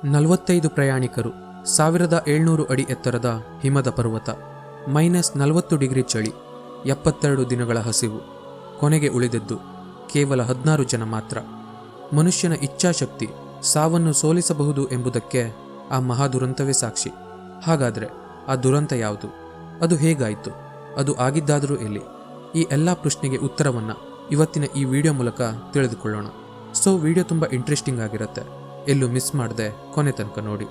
45 ಪ್ರಯಾಣಿಕರು, 1700 ಅಡಿ ಎತ್ತರದ ಹಿಮದ ಪರ್ವತ, -40 ಡಿಗ್ರಿ ಚಳಿ, 72 ದಿನಗಳ ಹಸಿವು. ಕೊನೆಗೆ ಉಳಿದದ್ದು ಕೇವಲ 16 ಜನ ಮಾತ್ರ. ಮನುಷ್ಯನ ಇಚ್ಛಾಶಕ್ತಿ ಸಾವನ್ನು ಸೋಲಿಸಬಹುದು ಎಂಬುದಕ್ಕೆ ಆ ಮಹಾದುರಂತವೇ ಸಾಕ್ಷಿ. ಹಾಗಾದರೆ ಆ ದುರಂತ ಯಾವುದು? ಅದು ಹೇಗಾಯಿತು? ಅದು ಆಗಿದ್ದಾದರೂ ಎಲ್ಲಿ? ಈ ಎಲ್ಲ ಪ್ರಶ್ನೆಗೆ ಉತ್ತರವನ್ನು ಇವತ್ತಿನ ಈ ವಿಡಿಯೋ ಮೂಲಕ ತಿಳಿದುಕೊಳ್ಳೋಣ. ಸೊ ವಿಡಿಯೋ ತುಂಬ ಇಂಟ್ರೆಸ್ಟಿಂಗ್ ಆಗಿರುತ್ತೆ, ಎಲ್ಲೂ ಮಿಸ್ ಮಾಡದೆ ಕೊನೆ ತನಕ ನೋಡಿ.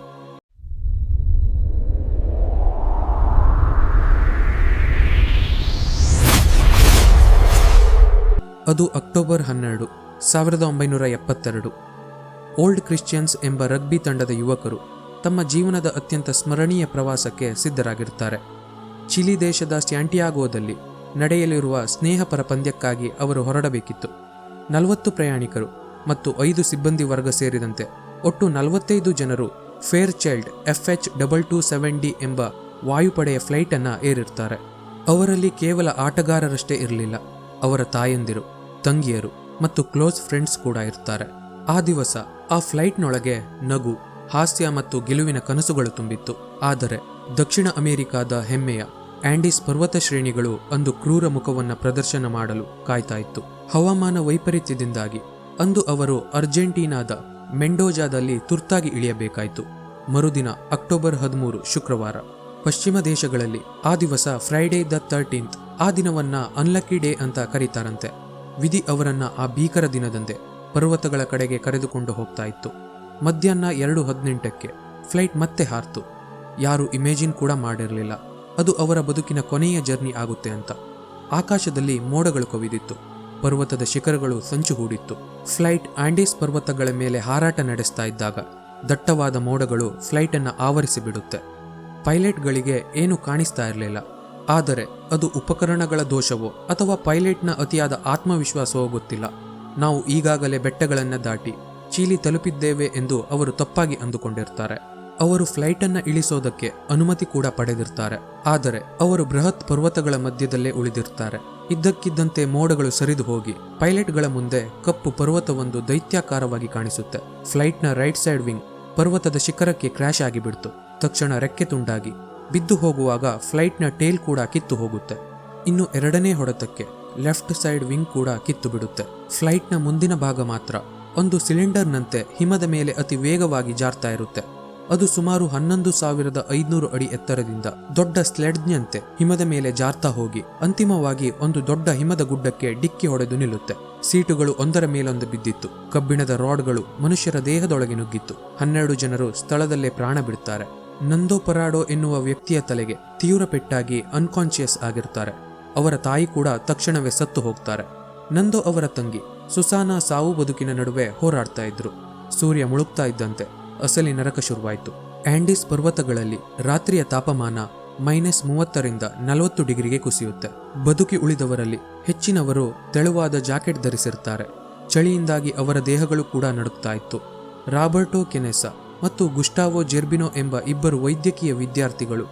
ಅದು ಅಕ್ಟೋಬರ್ 12, 1972. ಓಲ್ಡ್ ಕ್ರಿಶ್ಚಿಯನ್ಸ್ ಎಂಬ ರಗ್ಬಿ ತಂಡದ ಯುವಕರು ತಮ್ಮ ಜೀವನದ ಅತ್ಯಂತ ಸ್ಮರಣೀಯ ಪ್ರವಾಸಕ್ಕೆ ಸಿದ್ಧರಾಗಿರುತ್ತಾರೆ. ಚಿಲಿ ದೇಶದ ಸ್ಯಾಂಟಿಯಾಗೋದಲ್ಲಿ ನಡೆಯಲಿರುವ ಸ್ನೇಹಪರ ಪಂದ್ಯಕ್ಕಾಗಿ ಅವರು ಹೊರಡಬೇಕಿತ್ತು. 40 ಪ್ರಯಾಣಿಕರು ಮತ್ತು 5 ಸಿಬ್ಬಂದಿ ವರ್ಗ ಸೇರಿದಂತೆ ಒಟ್ಟು 45 ಜನರು ಫೇರ್ ಚೈಲ್ಡ್ FH227D ಎಂಬ ವಾಯುಪಡೆಯ ಫ್ಲೈಟನ್ನು ಏರಿರ್ತಾರೆ. ಅವರಲ್ಲಿ ಕೇವಲ ಆಟಗಾರರಷ್ಟೇ ಇರಲಿಲ್ಲ, ಅವರ ತಾಯಂದಿರು, ತಂಗಿಯರು ಮತ್ತು ಕ್ಲೋಸ್ ಫ್ರೆಂಡ್ಸ್ ಕೂಡ ಇರ್ತಾರೆ. ಆ ದಿವಸ ಆ ಫ್ಲೈಟ್ನೊಳಗೆ ನಗು, ಹಾಸ್ಯ ಮತ್ತು ಗೆಲುವಿನ ಕನಸುಗಳು ತುಂಬಿತ್ತು. ಆದರೆ ದಕ್ಷಿಣ ಅಮೆರಿಕಾದ ಹೆಮ್ಮೆಯ ಆಂಡೀಸ್ ಪರ್ವತ ಶ್ರೇಣಿಗಳು ಅಂದು ಕ್ರೂರ ಮುಖವನ್ನು ಪ್ರದರ್ಶನ ಮಾಡಲು ಕಾಯ್ತಾ ಇತ್ತು. ಹವಾಮಾನ ವೈಪರೀತ್ಯದಿಂದಾಗಿ ಅಂದು ಅವರು ಅರ್ಜೆಂಟೀನಾದ ಮೆಂಡೋಜಾದಲ್ಲಿ ತುರ್ತಾಗಿ ಇಳಿಯಬೇಕಾಯಿತು. ಮರುದಿನ ಅಕ್ಟೋಬರ್ 13 ಶುಕ್ರವಾರ. ಪಶ್ಚಿಮ ದೇಶಗಳಲ್ಲಿ ಆ ದಿವಸ ಫ್ರೈಡೇ ದ 13th, ಆ ದಿನವನ್ನ ಅನ್ಲಕ್ಕಿ ಡೇ ಅಂತ ಕರೀತಾರಂತೆ. ವಿಧಿ ಅವರನ್ನ ಆ ಭೀಕರ ದಿನದಂದೇ ಪರ್ವತಗಳ ಕಡೆಗೆ ಕರೆದುಕೊಂಡು ಹೋಗ್ತಾ ಇತ್ತು. ಮಧ್ಯಾಹ್ನ 2:18ಕ್ಕೆ ಫ್ಲೈಟ್ ಮತ್ತೆ ಹಾರ್ತು. ಯಾರು ಇಮೇಜಿನ್ ಕೂಡ ಮಾಡಿರಲಿಲ್ಲ ಅದು ಅವರ ಬದುಕಿನ ಕೊನೆಯ ಜರ್ನಿ ಆಗುತ್ತೆ ಅಂತ. ಆಕಾಶದಲ್ಲಿ ಮೋಡಗಳು ಕವಿದಿತ್ತು, ಪರ್ವತದ ಶಿಖರಗಳು ಸಂಚು ಹೂಡಿತ್ತು. ಫ್ಲೈಟ್ ಆಂಡೀಸ್ ಪರ್ವತಗಳ ಮೇಲೆ ಹಾರಾಟ ನಡೆಸ್ತಾ ಇದ್ದಾಗ ದಟ್ಟವಾದ ಮೋಡಗಳು ಫ್ಲೈಟನ್ನು ಆವರಿಸಿ ಬಿಡುತ್ತೆ. ಪೈಲಟ್ಗಳಿಗೆ ಏನು ಕಾಣಿಸ್ತಾ ಇರಲಿಲ್ಲ. ಆದರೆ ಅದು ಉಪಕರಣಗಳ ದೋಷವೋ ಅಥವಾ ಪೈಲಟ್ನ ಅತಿಯಾದ ಆತ್ಮವಿಶ್ವಾಸವೋ ಗೊತ್ತಿಲ್ಲ. ನಾವು ಈಗಾಗಲೇ ಬೆಟ್ಟಗಳನ್ನು ದಾಟಿ ಚೀಲಿ ತಲುಪಿದ್ದೇವೆ ಎಂದು ಅವರು ತಪ್ಪಾಗಿ ಅಂದುಕೊಂಡಿರ್ತಾರೆ. ಅವರು ಫ್ಲೈಟನ್ನು ಇಳಿಸೋದಕ್ಕೆ ಅನುಮತಿ ಕೂಡ ಪಡೆದಿರ್ತಾರೆ. ಆದರೆ ಅವರು ಬೃಹತ್ ಪರ್ವತಗಳ ಮಧ್ಯದಲ್ಲೇ ಉಳಿದಿರ್ತಾರೆ. ಇದ್ದಕ್ಕಿದ್ದಂತೆ ಮೋಡಗಳು ಸರಿದು ಹೋಗಿ ಪೈಲಟ್ಗಳ ಮುಂದೆ ಕಪ್ಪು ಪರ್ವತವೊಂದು ದೈತ್ಯಾಕಾರವಾಗಿ ಕಾಣಿಸುತ್ತೆ. ಫ್ಲೈಟ್ನ ರೈಟ್ ಸೈಡ್ ವಿಂಗ್ ಪರ್ವತದ ಶಿಖರಕ್ಕೆ ಕ್ರ್ಯಾಶ್ ಆಗಿಬಿಡ್ತು. ತಕ್ಷಣ ರೆಕ್ಕೆ ತುಂಡಾಗಿ ಬಿದ್ದು ಹೋಗುವಾಗ ಫ್ಲೈಟ್ನ ಟೇಲ್ ಕೂಡ ಕಿತ್ತು ಹೋಗುತ್ತೆ. ಇನ್ನು ಎರಡನೇ ಹೊಡೆತಕ್ಕೆ ಲೆಫ್ಟ್ ಸೈಡ್ ವಿಂಗ್ ಕೂಡ ಕಿತ್ತು ಬಿಡುತ್ತೆ. ಫ್ಲೈಟ್ನ ಮುಂದಿನ ಭಾಗ ಮಾತ್ರ ಒಂದು ಸಿಲಿಂಡರ್ನಂತೆ ಹಿಮದ ಮೇಲೆ ಅತಿ ವೇಗವಾಗಿ ಜಾರ್ತಾ ಇರುತ್ತೆ. ಅದು ಸುಮಾರು 11,500 ಅಡಿ ಎತ್ತರದಿಂದ ದೊಡ್ಡ ಸ್ಲೆಡ್ಜ್ನಂತೆ ಹಿಮದ ಮೇಲೆ ಜಾರ್ತಾ ಹೋಗಿ ಅಂತಿಮವಾಗಿ ಒಂದು ದೊಡ್ಡ ಹಿಮದ ಗುಡ್ಡಕ್ಕೆ ಡಿಕ್ಕಿ ಹೊಡೆದು ನಿಲ್ಲುತ್ತೆ. ಸೀಟುಗಳು ಒಂದರ ಮೇಲೊಂದು ಬಿದ್ದಿತ್ತು. ಕಬ್ಬಿಣದ ರಾಡ್ಗಳು ಮನುಷ್ಯರ ದೇಹದೊಳಗೆ ನುಗ್ಗಿತ್ತು. 12 ಜನರು ಸ್ಥಳದಲ್ಲೇ ಪ್ರಾಣ ಬಿಡ್ತಾರೆ. ನಂದೋ ಪರಾಡೋ ಎನ್ನುವ ವ್ಯಕ್ತಿಯ ತಲೆಗೆ ತೀವ್ರ ಪೆಟ್ಟಾಗಿ ಅನ್ಕಾನ್ಶಿಯಸ್ ಆಗಿರ್ತಾರೆ. ಅವರ ತಾಯಿ ಕೂಡ ತಕ್ಷಣವೇ ಸತ್ತು ಹೋಗ್ತಾರೆ. ನಂದೋ ಅವರ ತಂಗಿ ಸುಸಾನಾ ಸಾವು ಬದುಕಿನ ನಡುವೆ ಹೋರಾಡ್ತಾ ಇದ್ರು. ಸೂರ್ಯ ಮುಳುಗ್ತಾ ಇದ್ದಂತೆ ಅಸಲಿ ನರಕ ಶುರುವಾಯಿತು. ಆಂಡೀಸ್ ಪರ್ವತಗಳಲ್ಲಿ ರಾತ್ರಿಯ ತಾಪಮಾನ -30ರಿಂದ 40 ಡಿಗ್ರಿಗೆ ಕುಸಿಯುತ್ತೆ. ಬದುಕಿ ಉಳಿದವರಲ್ಲಿ ಹೆಚ್ಚಿನವರು ತೆಳುವಾದ ಜಾಕೆಟ್ ಧರಿಸಿರ್ತಾರೆ. ಚಳಿಯಿಂದಾಗಿ ಅವರ ದೇಹಗಳು ಕೂಡ ನಡುಗ್ತಾ ಇತ್ತು. ರಾಬರ್ಟೋ ಕೆನೆಸಾ ಮತ್ತು ಗುಸ್ಟಾವೋ ಜೆರ್ಬಿನೋ ಎಂಬ 2 ವೈದ್ಯಕೀಯ ವಿದ್ಯಾರ್ಥಿಗಳು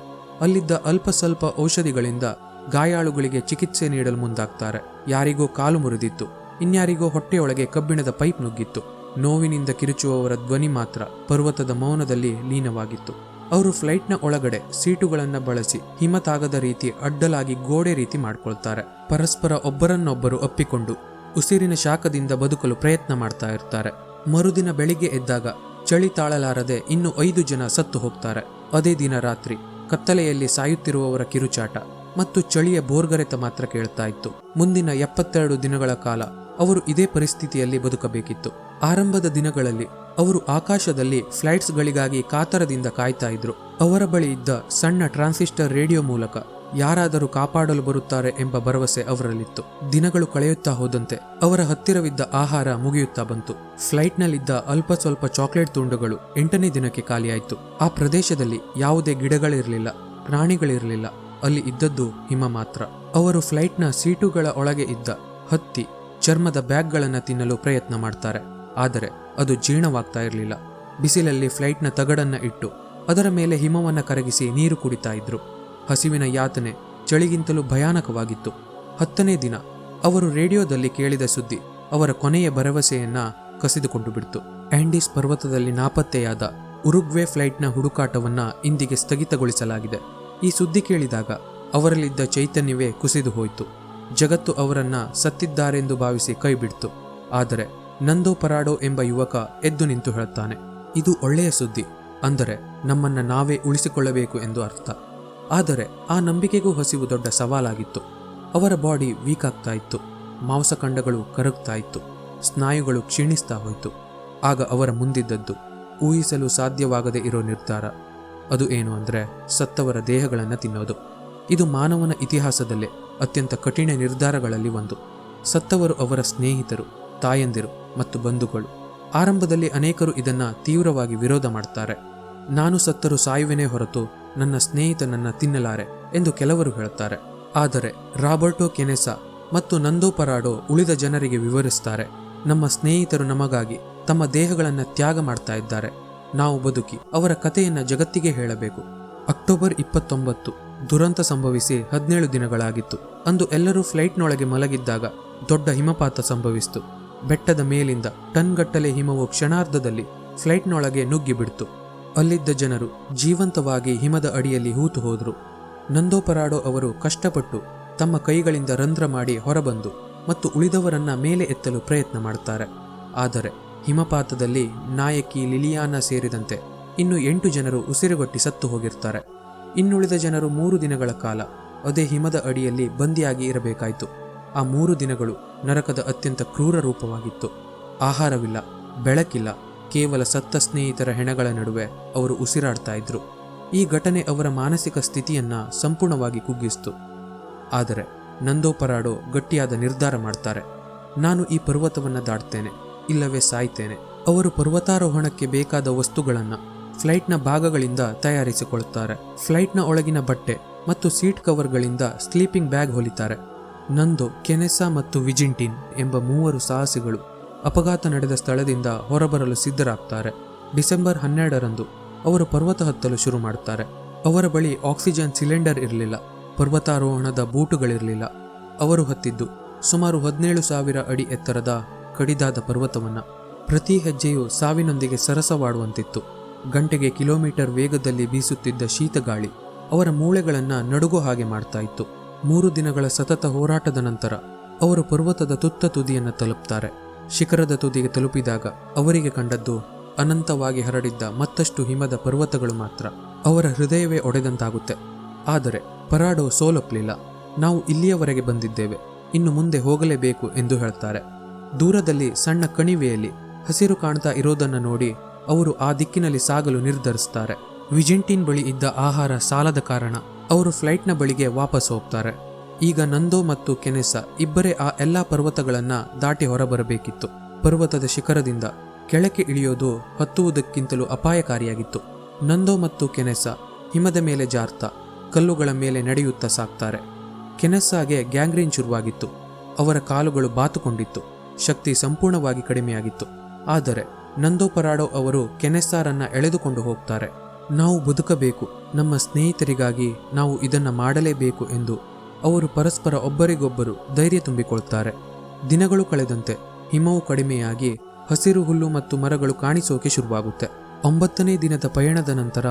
ಅಲ್ಲಿದ್ದ ಅಲ್ಪ ಸ್ವಲ್ಪ ಔಷಧಿಗಳಿಂದ ಗಾಯಾಳುಗಳಿಗೆ ಚಿಕಿತ್ಸೆ ನೀಡಲು ಮುಂದಾಗ್ತಾರೆ. ಯಾರಿಗೋ ಕಾಲು ಮುರಿದಿತ್ತು, ಇನ್ಯಾರಿಗೋ ಹೊಟ್ಟೆಯೊಳಗೆ ಕಬ್ಬಿಣದ ಪೈಪ್ ನುಗ್ಗಿತ್ತು. ನೋವಿನಿಂದ ಕಿರುಚುವವರ ಧ್ವನಿ ಮಾತ್ರ ಪರ್ವತದ ಮೌನದಲ್ಲಿ ಲೀನವಾಗಿತ್ತು. ಅವರು ಫ್ಲೈಟ್ನ ಒಳಗಡೆ ಸೀಟುಗಳನ್ನು ಬಳಸಿ ಹಿಮ ತಾಗದ ರೀತಿ ಅಡ್ಡಲಾಗಿ ಗೋಡೆ ರೀತಿ ಮಾಡ್ಕೊಳ್ತಾರೆ. ಪರಸ್ಪರ ಒಬ್ಬರನ್ನೊಬ್ಬರು ಅಪ್ಪಿಕೊಂಡು ಉಸಿರಿನ ಶಾಖದಿಂದ ಬದುಕಲು ಪ್ರಯತ್ನ ಮಾಡ್ತಾ ಇರ್ತಾರೆ. ಮರುದಿನ ಬೆಳಿಗ್ಗೆ ಎದ್ದಾಗ ಚಳಿ ತಾಳಲಾರದೆ ಇನ್ನು 5 ಜನ ಸತ್ತು ಹೋಗ್ತಾರೆ. ಅದೇ ದಿನ ರಾತ್ರಿ ಕತ್ತಲೆಯಲ್ಲಿ ಸಾಯುತ್ತಿರುವವರ ಕಿರುಚಾಟ ಮತ್ತು ಚಳಿಯ ಬೋರ್ಗರೆತ ಮಾತ್ರ ಕೇಳ್ತಾ ಇತ್ತು. ಮುಂದಿನ 72 ದಿನಗಳ ಕಾಲ ಅವರು ಇದೇ ಪರಿಸ್ಥಿತಿಯಲ್ಲಿ ಬದುಕಬೇಕಿತ್ತು. ಆರಂಭದ ದಿನಗಳಲ್ಲಿ ಅವರು ಆಕಾಶದಲ್ಲಿ ಫ್ಲೈಟ್ಸ್ಗಳಿಗಾಗಿ ಕಾತರದಿಂದ ಕಾಯ್ತಾ ಇದ್ರು. ಅವರ ಬಳಿ ಇದ್ದ ಸಣ್ಣ ಟ್ರಾನ್ಸಿಸ್ಟರ್ ರೇಡಿಯೋ ಮೂಲಕ ಯಾರಾದರೂ ಕಾಪಾಡಲು ಬರುತ್ತಾರೆ ಎಂಬ ಭರವಸೆ ಅವರಲ್ಲಿತ್ತು. ದಿನಗಳು ಕಳೆಯುತ್ತಾ ಹೋದಂತೆ ಅವರ ಹತ್ತಿರವಿದ್ದ ಆಹಾರ ಮುಗಿಯುತ್ತಾ ಬಂತು. ಫ್ಲೈಟ್ನಲ್ಲಿದ್ದ ಅಲ್ಪ ಸ್ವಲ್ಪ ಚಾಕ್ಲೇಟ್ ತುಂಡುಗಳು 8ನೇ ದಿನಕ್ಕೆ ಖಾಲಿಯಾಯಿತು. ಆ ಪ್ರದೇಶದಲ್ಲಿ ಯಾವುದೇ ಗಿಡಗಳಿರಲಿಲ್ಲ, ಪ್ರಾಣಿಗಳಿರಲಿಲ್ಲ. ಅಲ್ಲಿ ಇದ್ದದ್ದು ಹಿಮ ಮಾತ್ರ. ಅವರು ಫ್ಲೈಟ್ನ ಸೀಟುಗಳ ಒಳಗೆ ಇದ್ದ ಹತ್ತಿ ಚರ್ಮದ ಬ್ಯಾಗ್ಗಳನ್ನು ತಿನ್ನಲು ಪ್ರಯತ್ನ ಮಾಡ್ತಾರೆ. ಆದರೆ ಅದು ಜೀರ್ಣವಾಗ್ತಾ ಇರಲಿಲ್ಲ. ಬಿಸಿಲಲ್ಲಿ ಫ್ಲೈಟ್ನ ತಗಡನ್ನ ಇಟ್ಟು ಅದರ ಮೇಲೆ ಹಿಮವನ್ನು ಕರಗಿಸಿ ನೀರು ಕುಡಿತಾ ಇದ್ರು. ಹಸಿವಿನ ಯಾತನೆ ಚಳಿಗಿಂತಲೂ ಭಯಾನಕವಾಗಿತ್ತು. 10ನೇ ದಿನ ಅವರು ರೇಡಿಯೋದಲ್ಲಿ ಕೇಳಿದ ಸುದ್ದಿ ಅವರ ಕೊನೆಯ ಭರವಸೆಯನ್ನ ಕಸಿದುಕೊಂಡು ಬಿಡ್ತು. ಆಂಡೀಸ್ ಪರ್ವತದಲ್ಲಿ ನಾಪತ್ತೆಯಾದ ಉರುಗ್ವೆ ಫ್ಲೈಟ್ನ ಹುಡುಕಾಟವನ್ನ ಇಂದಿಗೆ ಸ್ಥಗಿತಗೊಳಿಸಲಾಗಿದೆ. ಈ ಸುದ್ದಿ ಕೇಳಿದಾಗ ಅವರಲ್ಲಿದ್ದ ಚೈತನ್ಯವೇ ಕುಸಿದು ಹೋಯಿತು. ಜಗತ್ತು ಅವರನ್ನ ಸತ್ತಿದ್ದಾರೆಂದು ಭಾವಿಸಿ ಕೈಬಿಡ್ತು. ಆದರೆ ನಂದೋ ಪರಾಡೋ ಎಂಬ ಯುವಕ ಎದ್ದು ನಿಂತು ಹೇಳ್ತಾನೆ, ಇದು ಒಳ್ಳೆಯ ಸುದ್ದಿ, ಅಂದರೆ ನಮ್ಮನ್ನ ನಾವೇ ಉಳಿಸಿಕೊಳ್ಳಬೇಕು ಎಂದು ಅರ್ಥ. ಆದರೆ ಆ ನಂಬಿಕೆಗೂ ಹಸಿವು ದೊಡ್ಡ ಸವಾಲಾಗಿತ್ತು. ಅವರ ಬಾಡಿ ವೀಕ್ ಆಗ್ತಾ ಇತ್ತು, ಮಾಂಸಖಂಡಗಳು ಕರಗ್ತಾ ಇತ್ತು, ಸ್ನಾಯುಗಳು ಕ್ಷೀಣಿಸ್ತಾ ಹೋಯಿತು. ಆಗ ಅವರ ಮುಂದಿದ್ದದ್ದು ಊಹಿಸಲು ಸಾಧ್ಯವಾಗದೇ ಇರೋ ನಿರ್ಧಾರ. ಅದು ಏನು ಅಂದರೆ ಸತ್ತವರ ದೇಹಗಳನ್ನು ತಿನ್ನೋದು. ಇದು ಮಾನವನ ಇತಿಹಾಸದಲ್ಲೇ ಅತ್ಯಂತ ಕಠಿಣ ನಿರ್ಧಾರಗಳಲ್ಲಿ ಒಂದು. ಸತ್ತವರು ಅವರ ಸ್ನೇಹಿತರು, ತಾಯಂದಿರು ಮತ್ತು ಬಂಧುಗಳು. ಆರಂಭದಲ್ಲಿ ಅನೇಕರು ಇದನ್ನ ತೀವ್ರವಾಗಿ ವಿರೋಧ ಮಾಡ್ತಾರೆ. ನಾನು ಸತ್ತರೂ ಸಾಯುವೆನೇ ಹೊರತು ನನ್ನ ಸ್ನೇಹಿತನನ್ನ ತಿನ್ನಲಾರೆ ಎಂದು ಕೆಲವರು ಹೇಳ್ತಾರೆ. ಆದರೆ ರಾಬರ್ಟೋ ಕೆನೆಸಾ ಮತ್ತು ನಂದೋ ಪರಾಡೋ ಉಳಿದ ಜನರಿಗೆ ವಿವರಿಸ್ತಾರೆ, ನಮ್ಮ ಸ್ನೇಹಿತರು ನಮಗಾಗಿ ತಮ್ಮ ದೇಹಗಳನ್ನು ತ್ಯಾಗ ಮಾಡ್ತಾ ಇದ್ದಾರೆ. ನಾವು ಬದುಕಿ ಅವರ ಕಥೆಯನ್ನ ಜಗತ್ತಿಗೆ ಹೇಳಬೇಕು. ಅಕ್ಟೋಬರ್ 29 ದುರಂತ ಸಂಭವಿಸಿ 17 ದಿನಗಳಾಗಿತ್ತು. ಅಂದು ಎಲ್ಲರೂ ಫ್ಲೈಟ್ನೊಳಗೆ ಮಲಗಿದ್ದಾಗ ದೊಡ್ಡ ಹಿಮಪಾತ ಸಂಭವಿಸಿತು. ಬೆಟ್ಟದ ಮೇಲಿಂದ ಟನ್ಗಟ್ಟಲೆ ಹಿಮವು ಕ್ಷಣಾರ್ಧದಲ್ಲಿ ಫ್ಲೈಟ್ನೊಳಗೆ ನುಗ್ಗಿಬಿಡ್ತು. ಅಲ್ಲಿದ್ದ ಜನರು ಜೀವಂತವಾಗಿ ಹಿಮದ ಅಡಿಯಲ್ಲಿ ಹೂತು ಹೋದರು. ನಂದೋ ಪರಾಡೋ ಅವರು ಕಷ್ಟಪಟ್ಟು ತಮ್ಮ ಕೈಗಳಿಂದ ರಂಧ್ರ ಮಾಡಿ ಹೊರಬಂದು ಮತ್ತು ಉಳಿದವರನ್ನ ಮೇಲೆ ಎತ್ತಲು ಪ್ರಯತ್ನ ಮಾಡ್ತಾರೆ. ಆದರೆ ಹಿಮಪಾತದಲ್ಲಿ ನಾಯಕಿ ಲಿಲಿಯಾನಾ ಸೇರಿದಂತೆ ಇನ್ನು 8 ಜನರು ಉಸಿರುಗಟ್ಟಿ ಸತ್ತು ಹೋಗಿರ್ತಾರೆ. ಇನ್ನುಳಿದ ಜನರು 3 ದಿನಗಳ ಕಾಲ ಅದೇ ಹಿಮದ ಅಡಿಯಲ್ಲಿ ಬಂದಿಯಾಗಿ ಇರಬೇಕಾಯಿತು. ಆ 3 ದಿನಗಳು ನರಕದ ಅತ್ಯಂತ ಕ್ರೂರ ರೂಪವಾಗಿತ್ತು. ಆಹಾರವಿಲ್ಲ, ಬೆಳಕಿಲ್ಲ, ಕೇವಲ ಸತ್ತ ಸ್ನೇಹಿತರ ಹೆಣಗಳ ನಡುವೆ ಅವರು ಉಸಿರಾಡ್ತಾ ಇದ್ರು. ಈ ಘಟನೆ ಅವರ ಮಾನಸಿಕ ಸ್ಥಿತಿಯನ್ನ ಸಂಪೂರ್ಣವಾಗಿ ಕುಗ್ಗಿಸ್ತು. ಆದರೆ ನಂದೋ ಪರಾಡೋ ಗಟ್ಟಿಯಾದ ನಿರ್ಧಾರ ಮಾಡ್ತಾರೆ, ನಾನು ಈ ಪರ್ವತವನ್ನು ದಾಟ್ತೇನೆ, ಇಲ್ಲವೇ ಸಾಯ್ತೇನೆ. ಅವರು ಪರ್ವತಾರೋಹಣಕ್ಕೆ ಬೇಕಾದ ವಸ್ತುಗಳನ್ನು ಫ್ಲೈಟ್ನ ಭಾಗಗಳಿಂದ ತಯಾರಿಸಿಕೊಳ್ಳುತ್ತಾರೆ. ಫ್ಲೈಟ್ನ ಒಳಗಿನ ಬಟ್ಟೆ ಮತ್ತು ಸೀಟ್ ಕವರ್ಗಳಿಂದ ಸ್ಲೀಪಿಂಗ್ ಬ್ಯಾಗ್ ಹೊಲಿತಾರೆ. ನಂದೋ, ಕೆನೆಸಾ ಮತ್ತು ವಿಜಿಂಟಿನ್ ಎಂಬ 3 ಸಾಹಸಿಗಳು ಅಪಘಾತ ನಡೆದ ಸ್ಥಳದಿಂದ ಹೊರಬರಲು ಸಿದ್ಧರಾಗ್ತಾರೆ. ಡಿಸೆಂಬರ್ 12ರಂದು ಅವರು ಪರ್ವತ ಹತ್ತಲು ಶುರು ಮಾಡ್ತಾರೆ. ಅವರ ಬಳಿ ಆಕ್ಸಿಜನ್ ಸಿಲಿಂಡರ್ ಇರಲಿಲ್ಲ, ಪರ್ವತಾರೋಹಣದ ಬೂಟುಗಳಿರಲಿಲ್ಲ. ಅವರು ಹತ್ತಿದ್ದು ಸುಮಾರು 17,000 ಅಡಿ ಎತ್ತರದ ಕಡಿದಾದ ಪರ್ವತವನ್ನ. ಪ್ರತಿ ಹೆಜ್ಜೆಯು ಸಾವಿನೊಂದಿಗೆ ಸರಸವಾಡುವಂತಿತ್ತು. ಗಂಟೆಗೆ ಕಿಲೋಮೀಟರ್ ವೇಗದಲ್ಲಿ ಬೀಸುತ್ತಿದ್ದ ಶೀತಗಾಳಿ ಅವರ ಮೂಳೆಗಳನ್ನು ನಡುಗೋ ಹಾಗೆ ಮಾಡ್ತಾ ಇತ್ತು. 3 ದಿನಗಳ ಸತತ ಹೋರಾಟದ ನಂತರ ಅವರು ಪರ್ವತದ ತುತ್ತ ತುದಿಯನ್ನು ತಲುಪ್ತಾರೆ. ಶಿಖರದ ತುದಿಗೆ ತಲುಪಿದಾಗ ಅವರಿಗೆ ಕಂಡದ್ದು ಅನಂತವಾಗಿ ಹರಡಿದ್ದ ಮತ್ತಷ್ಟು ಹಿಮದ ಪರ್ವತಗಳು ಮಾತ್ರ. ಅವರ ಹೃದಯವೇ ಒಡೆದಂತಾಗುತ್ತೆ. ಆದರೆ ಪರಾಡೋ ಸೋಲೊಪ್ಪಲಿಲ್ಲ. ನಾವು ಇಲ್ಲಿಯವರೆಗೆ ಬಂದಿದ್ದೇವೆ, ಇನ್ನು ಮುಂದೆ ಹೋಗಲೇಬೇಕು ಎಂದು ಹೇಳ್ತಾರೆ. ದೂರದಲ್ಲಿ ಸಣ್ಣ ಕಣಿವೆಯಲ್ಲಿ ಹಸಿರು ಕಾಣ್ತಾ ಇರೋದನ್ನು ನೋಡಿ ಅವರು ಆ ದಿಕ್ಕಿನಲ್ಲಿ ಸಾಗಲು ನಿರ್ಧರಿಸ್ತಾರೆ. ವಿಜಿಂಟಿನ್ ಬಳಿ ಇದ್ದ ಆಹಾರ ಸಾಲದ ಕಾರಣ ಅವರು ಫ್ಲೈಟ್ನ ಬಳಿಗೆ ವಾಪಸ್ ಹೋಗ್ತಾರೆ. ಈಗ ನಂದೋ ಮತ್ತು ಕೆನೆಸಾ ಇಬ್ಬರೇ ಆ ಎಲ್ಲಾ ಪರ್ವತಗಳನ್ನ ದಾಟಿ ಹೊರಬರಬೇಕಿತ್ತು. ಪರ್ವತದ ಶಿಖರದಿಂದ ಕೆಳಕ್ಕೆ ಇಳಿಯೋದು ಹತ್ತುವುದಕ್ಕಿಂತಲೂ ಅಪಾಯಕಾರಿಯಾಗಿತ್ತು. ನಂದೋ ಮತ್ತು ಕೆನೆಸಾ ಹಿಮದ ಮೇಲೆ ಜಾರ್ತಾ ಕಲ್ಲುಗಳ ಮೇಲೆ ನಡೆಯುತ್ತಾ ಸಾಕ್ತಾರೆ. ಕೆನೆಸ್ಸಾಗೆ ಗ್ಯಾಂಗ್ರೀನ್ ಶುರುವಾಗಿತ್ತು. ಅವರ ಕಾಲುಗಳು ಬಾತುಕೊಂಡಿತ್ತು, ಶಕ್ತಿ ಸಂಪೂರ್ಣವಾಗಿ ಕಡಿಮೆಯಾಗಿತ್ತು. ಆದರೆ ನಂದೋ ಪರಾಡೋ ಅವರು ಕೆನೆಸ್ಸಾರನ್ನ ಎಳೆದುಕೊಂಡು ಹೋಗ್ತಾರೆ. ನಾವು ಬದುಕಬೇಕು, ನಮ್ಮ ಸ್ನೇಹಿತರಿಗಾಗಿ ನಾವು ಇದನ್ನ ಮಾಡಲೇಬೇಕು ಎಂದು ಅವರು ಪರಸ್ಪರ ಒಬ್ಬರಿಗೊಬ್ಬರು ಧೈರ್ಯ ತುಂಬಿಕೊಳ್ತಾರೆ. ದಿನಗಳು ಕಳೆದಂತೆ ಹಿಮವು ಕಡಿಮೆಯಾಗಿ ಹಸಿರು ಹುಲ್ಲು ಮತ್ತು ಮರಗಳು ಕಾಣಿಸೋಕೆ ಶುರುವಾಗುತ್ತೆ. 9ನೇ ದಿನದ ಪಯಣದ ನಂತರ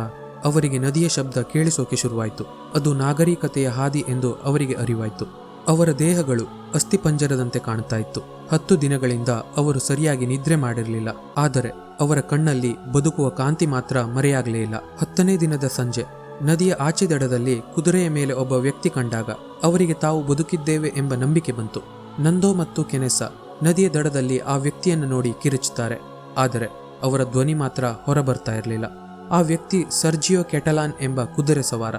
ಅವರಿಗೆ ನದಿಯ ಶಬ್ದ ಕೇಳಿಸೋಕೆ ಶುರುವಾಯಿತು. ಅದು ನಾಗರಿಕತೆಯ ಹಾದಿ ಎಂದು ಅವರಿಗೆ ಅರಿವಾಯಿತು. ಅವರ ದೇಹಗಳು ಅಸ್ಥಿಪಂಜರದಂತೆ ಕಾಣ್ತಾ ಇತ್ತು. 10 ದಿನಗಳಿಂದ ಅವರು ಸರಿಯಾಗಿ ನಿದ್ರೆ ಮಾಡಿರಲಿಲ್ಲ. ಆದರೆ ಅವರ ಕಣ್ಣಲ್ಲಿ ಬದುಕುವ ಕಾಂತಿ ಮಾತ್ರ ಮರೆಯಾಗಲೇ ಇಲ್ಲ. 10ನೇ ದಿನದ ಸಂಜೆ ನದಿಯ ಆಚೆ ದಡದಲ್ಲಿ ಕುದುರೆಯ ಮೇಲೆ ಒಬ್ಬ ವ್ಯಕ್ತಿ ಕಂಡಾಗ ಅವರಿಗೆ ತಾವು ಬದುಕಿದ್ದೇವೆ ಎಂಬ ನಂಬಿಕೆ ಬಂತು. ನಂದೋ ಮತ್ತು ಕೆನೆಸಾ ನದಿಯ ದಡದಲ್ಲಿ ಆ ವ್ಯಕ್ತಿಯನ್ನು ನೋಡಿ ಕಿರುಚುತ್ತಾರೆ. ಆದರೆ ಅವರ ಧ್ವನಿ ಮಾತ್ರ ಹೊರಬರ್ತಾ ಇರಲಿಲ್ಲ. ಆ ವ್ಯಕ್ತಿ ಸರ್ಜಿಯೋ ಕ್ಯಾಟಲಾನ್ ಎಂಬ ಕುದುರೆ ಸವಾರ.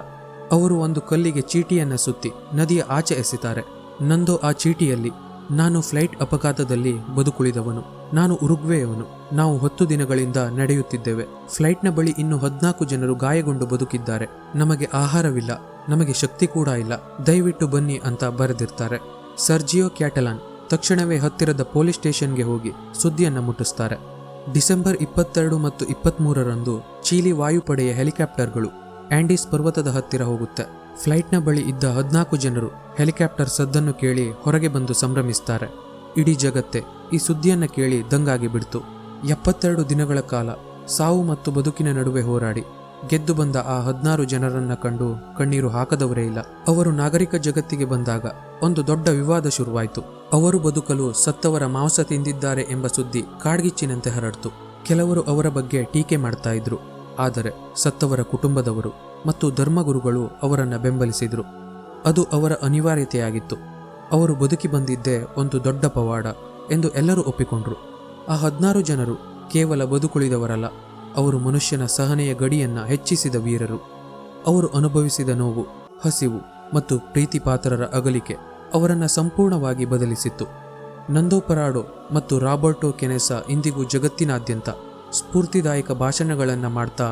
ಅವರು ಒಂದು ಕಲ್ಲಿಗೆ ಚೀಟಿಯನ್ನು ಸುತ್ತಿ ನದಿಯ ಆಚೆ ಎಸೆತಾರೆ. ನಂದೋ ಆ ಚೀಟಿಯಲ್ಲಿ, ನಾನು ಫ್ಲೈಟ್ ಅಪಘಾತದಲ್ಲಿ ಬದುಕುಳಿದವನು, ನಾನು ಉರುಗ್ವೆಯವನು, ನಾವು 10 ದಿನಗಳಿಂದ ನಡೆಯುತ್ತಿದ್ದೇವೆ, ಫ್ಲೈಟ್ನ ಬಳಿ ಇನ್ನು 14 ಜನರು ಗಾಯಗೊಂಡು ಬದುಕಿದ್ದಾರೆ, ನಮಗೆ ಆಹಾರವಿಲ್ಲ, ನಮಗೆ ಶಕ್ತಿ ಕೂಡ ಇಲ್ಲ, ದಯವಿಟ್ಟು ಬನ್ನಿ ಅಂತ ಬರೆದಿರ್ತಾರೆ. ಸರ್ಜಿಯೋ ಕ್ಯಾಟಲಾನ್ ತಕ್ಷಣವೇ ಹತ್ತಿರದ ಪೊಲೀಸ್ ಸ್ಟೇಷನ್ಗೆ ಹೋಗಿ ಸುದ್ದಿಯನ್ನು ಮುಟ್ಟಿಸ್ತಾರೆ. ಡಿಸೆಂಬರ್ 22 ಮತ್ತು 23ರಂದು ಚೀಲಿ ವಾಯುಪಡೆಯ ಹೆಲಿಕಾಪ್ಟರ್ಗಳು ಆಂಡೀಸ್ ಪರ್ವತದ ಹತ್ತಿರ ಹೋಗುತ್ತೆ. ಫ್ಲೈಟ್ನ ಬಳಿ ಇದ್ದ 14 ಜನರು ಹೆಲಿಕಾಪ್ಟರ್ ಸದ್ದನ್ನು ಕೇಳಿ ಹೊರಗೆ ಬಂದು ಸಂಭ್ರಮಿಸ್ತಾರೆ. ಇಡೀ ಜಗತ್ತೇ ಈ ಸುದ್ದಿಯನ್ನು ಕೇಳಿ ದಂಗಾಗಿ ಬಿಡ್ತು. 72 ದಿನಗಳ ಕಾಲ ಸಾವು ಮತ್ತು ಬದುಕಿನ ನಡುವೆ ಹೋರಾಡಿ ಗೆದ್ದು ಬಂದ ಆ 16 ಜನರನ್ನ ಕಂಡು ಕಣ್ಣೀರು ಹಾಕದವರೇ ಇಲ್ಲ. ಅವರು ನಾಗರಿಕ ಜಗತ್ತಿಗೆ ಬಂದಾಗ ಒಂದು ದೊಡ್ಡ ವಿವಾದ ಶುರುವಾಯಿತು. ಅವರು ಬದುಕಲು ಸತ್ತವರ ಮಾಂಸ ತಿಂದಿದ್ದಾರೆ ಎಂಬ ಸುದ್ದಿ ಕಾಡ್ಗಿಚ್ಚಿನಂತೆ ಹರಡ್ತು. ಕೆಲವರು ಅವರ ಬಗ್ಗೆ ಟೀಕೆ ಮಾಡ್ತಾ ಇದ್ರು. ಆದರೆ ಸತ್ತವರ ಕುಟುಂಬದವರು ಮತ್ತು ಧರ್ಮಗುರುಗಳು ಅವರನ್ನ ಬೆಂಬಲಿಸಿದ್ರು. ಅದು ಅವರ ಅನಿವಾರ್ಯತೆಯಾಗಿತ್ತು. ಅವರು ಬದುಕಿ ಬಂದಿದ್ದೇ ಒಂದು ದೊಡ್ಡ ಪವಾಡ ಎಂದು ಎಲ್ಲರೂ ಒಪ್ಪಿಕೊಂಡ್ರು. ಆ 16 ಜನರು ಕೇವಲ ಬದುಕುಳಿದವರಲ್ಲ, ಅವರು ಮನುಷ್ಯನ ಸಹನೆಯ ಗಡಿಯನ್ನ ಹೆಚ್ಚಿಸಿದ ವೀರರು. ಅವರು ಅನುಭವಿಸಿದ ನೋವು, ಹಸಿವು ಮತ್ತು ಪ್ರೀತಿಪಾತ್ರರ ಅಗಲಿಕೆ ಅವರನ್ನ ಸಂಪೂರ್ಣವಾಗಿ ಬದಲಿಸಿತ್ತು. ನಂದೋ ಪರಾಡೋ ಮತ್ತು ರಾಬರ್ಟೋ ಕೆನೆಸಾ ಇಂದಿಗೂ ಜಗತ್ತಿನಾದ್ಯಂತ ಸ್ಫೂರ್ತಿದಾಯಕ ಭಾಷಣಗಳನ್ನು ಮಾಡ್ತಾ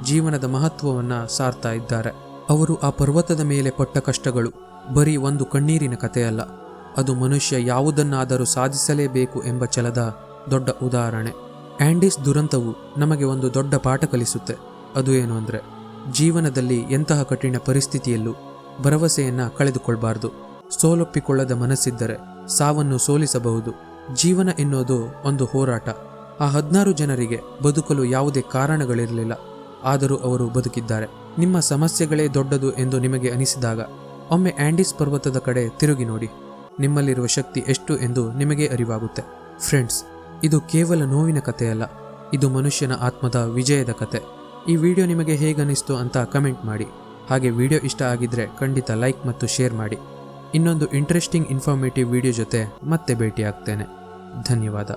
ಜೀವನದ ಮಹತ್ವವನ್ನ ಸಾರ್ತಾ ಇದ್ದಾರೆ. ಅವರು ಆ ಪರ್ವತದ ಮೇಲೆ ಪಟ್ಟ ಕಷ್ಟಗಳು ಬರೀ ಒಂದು ಕಣ್ಣೀರಿನ ಕಥೆಯಲ್ಲ, ಅದು ಮನುಷ್ಯ ಯಾವುದನ್ನಾದರೂ ಸಾಧಿಸಲೇಬೇಕು ಎಂಬ ಛಲದ ದೊಡ್ಡ ಉದಾಹರಣೆ. ಆಂಡೀಸ್ ದುರಂತವು ನಮಗೆ ಒಂದು ದೊಡ್ಡ ಪಾಠ ಕಲಿಸುತ್ತೆ. ಅದು ಏನು ಅಂದರೆ, ಜೀವನದಲ್ಲಿ ಎಂತಹ ಕಠಿಣ ಪರಿಸ್ಥಿತಿಯಲ್ಲೂ ಭರವಸೆಯನ್ನ ಕಳೆದುಕೊಳ್ಬಾರ್ದು. ಸೋಲೊಪ್ಪಿಕೊಳ್ಳದ ಮನಸ್ಸಿದ್ದರೆ ಸಾವನ್ನು ಸೋಲಿಸಬಹುದು. ಜೀವನ ಎನ್ನುವುದು ಒಂದು ಹೋರಾಟ. ಆ 16 ಜನರಿಗೆ ಬದುಕಲು ಯಾವುದೇ ಕಾರಣಗಳಿರಲಿಲ್ಲ, ಆದರೂ ಅವರು ಬದುಕಿದ್ದಾರೆ. ನಿಮ್ಮ ಸಮಸ್ಯೆಗಳೇ ದೊಡ್ಡದು ಎಂದು ನಿಮಗೆ ಅನಿಸಿದಾಗ ಒಮ್ಮೆ ಆಂಡೀಸ್ ಪರ್ವತದ ಕಡೆ ತಿರುಗಿ ನೋಡಿ. ನಿಮ್ಮಲ್ಲಿರುವ ಶಕ್ತಿ ಎಷ್ಟು ಎಂದು ನಿಮಗೆ ಅರಿವಾಗುತ್ತೆ. ಫ್ರೆಂಡ್ಸ್, ಇದು ಕೇವಲ ನೋವಿನ ಕಥೆಯಲ್ಲ, ಇದು ಮನುಷ್ಯನ ಆತ್ಮದ ವಿಜಯದ ಕತೆ. ಈ ವಿಡಿಯೋ ನಿಮಗೆ ಹೇಗನಿಸ್ತು ಅಂತ ಕಮೆಂಟ್ ಮಾಡಿ. ಹಾಗೆ ವಿಡಿಯೋ ಇಷ್ಟ ಆಗಿದ್ರೆ ಖಂಡಿತ ಲೈಕ್ ಮತ್ತು ಶೇರ್ ಮಾಡಿ. ಇನ್ನೊಂದು ಇಂಟ್ರೆಸ್ಟಿಂಗ್ ಇನ್ಫಾರ್ಮೇಟಿವ್ ವಿಡಿಯೋ ಜೊತೆ ಮತ್ತೆ ಭೇಟಿಯಾಗ್ತೇನೆ. ಧನ್ಯವಾದ.